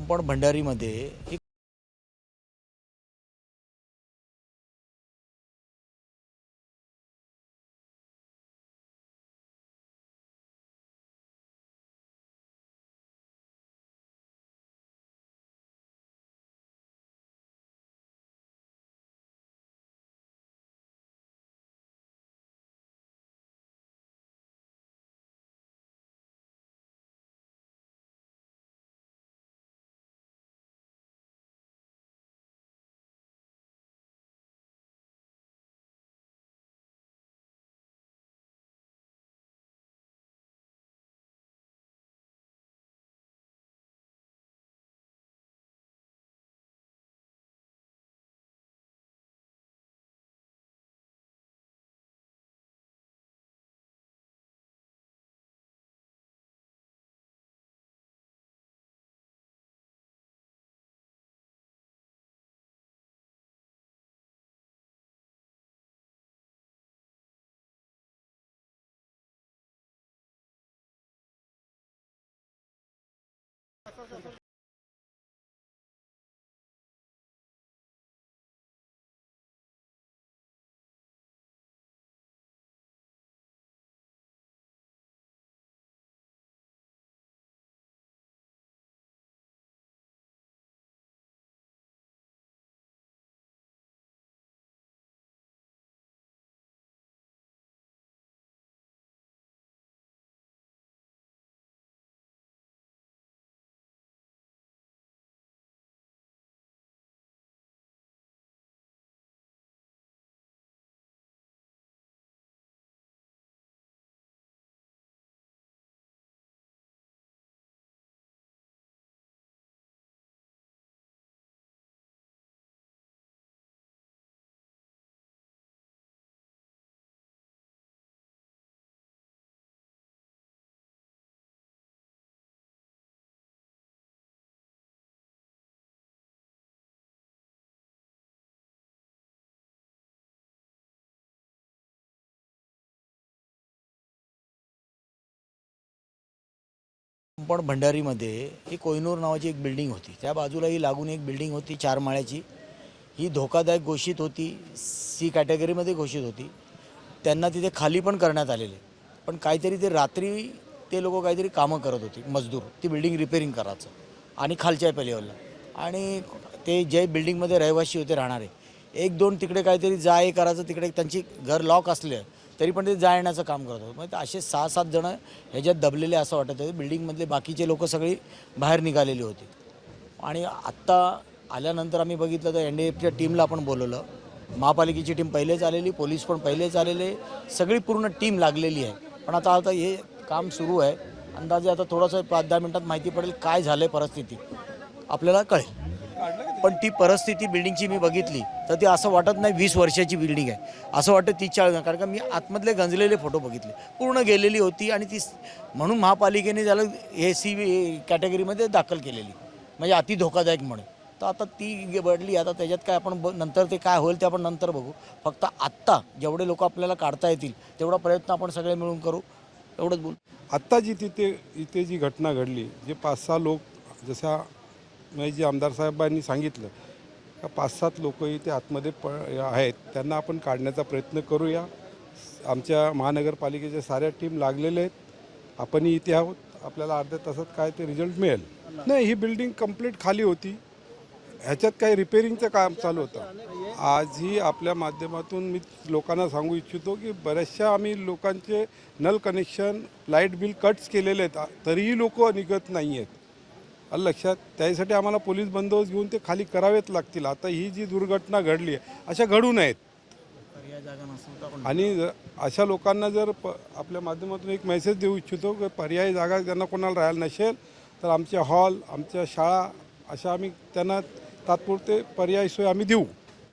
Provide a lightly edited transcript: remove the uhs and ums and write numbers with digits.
Compound भंडारीमध्ये एक compound भंडारीमध्ये एक कोहिनूर नावाची एक बिल्डिंग होती। त्या बाजूलाही लागून एक बिल्डिंग होती 4 माळ्याची। ही धोकादायक घोषित होती, सी कॅटेगरीमध्ये घोषित होती। त्यांना तिथे खाली पण करण्यात आलेले, पण काहीतरी ते रात्री ते लोक काहीतरी कामं करत होते, मजदूर, ती बिल्डिंग रिपेअरिंग करायचं आणि खालच्या लेवलला। आणि ते जे बिल्डिंगमध्ये रहिवासी होते राहणारे, 1-2 तिकडे काहीतरी जा ये करायचं, तिकडे त्यांची घर लॉक असले तरी पण ते जाण्याचं काम करत होते। मग असे 6-7 जण ह्याच्यात दबलेले असं वाटत होते। बिल्डिंगमधले बाकीचे लोक सगळी बाहेर निघालेली होती। आणि आत्ता आल्यानंतर आम्ही बघितलं तर NDAFच्या टीमला आपण बोलवलं। महापालिकेची टीम पहिलेच आलेली, पोलीस पण पहिलेच आलेले, सगळी पूर्ण टीम लागलेली आहे। पण आता हे काम सुरू आहे। अंदाजे आता थोडंसं 5-10 मिनिटात माहिती पडेल काय झालं परिस्थिती, आपल्याला कळेल। पण ती परिस्थिती बिल्डिंगची मी बघितली तर ती असं वाटत नाही 20 वर्षाची बिल्डिंग आहे, असं वाटतं 30-40, कारण का मी आतमधले गंजलेले फोटो बघितले, पूर्ण गेलेली होती। आणि ती म्हणून महापालिकेने त्याला हे सी कॅटेगरीमध्ये दाखल केलेली, म्हणजे अति धोकादायक म्हणून। तर आता ती बदली, आता त्याच्यात काय आपण नंतर ते काय होईल ते आपण नंतर बघू। फक्त आत्ता जेवढे लोक आपल्याला काढता येतील तेवढा प्रयत्न आपण सगळे मिळून करू, एवढंच बोल। आत्ता जी इथे जी घटना घडली, जे 5-6 लोक, जसा जे आमदार साहेबांनी सांगितलं का 5-7 लोक इथे आतमध्ये आहेत, त्यांना आपण काढण्याचा प्रयत्न करूया। आमच्या महानगरपालिकेच्या साऱ्या टीम लागलेले आहेत, आपणही इथे आहोत। आपल्याला अर्ध्या तासात काय ते रिझल्ट मिळेल। नाही, ही बिल्डिंग कंप्लीट खाली होती, ह्याच्यात काही रिपेअरिंगचं काम चालू होतं। आजही आपल्या माध्यमातून मी लोकांना सांगू इच्छितो की बऱ्याचशा आम्ही लोकांचे नल कनेक्शन, लाईट बिल कट्स केलेले आहेत, तरीही लोक निघत नाही आहेत। लक्षात, त्यासाठी आम्हाला पोलीस बंदोबस्त घेऊन ते खाली करावेच लागतील। आता ही जी दुर्घटना घडली आहे, अशा घडू नयेत। आणि अशा लोकांना जर आपल्या माध्यमातून एक मेसेज देऊ इच्छितो की पर्यायी जागा ज्यांना कोणाला राहायला नसेल तर आमच्या हॉल, आमच्या शाळा, अशा आम्ही त्यांना तात्पुरते पर्यायी सोय आम्ही देऊ।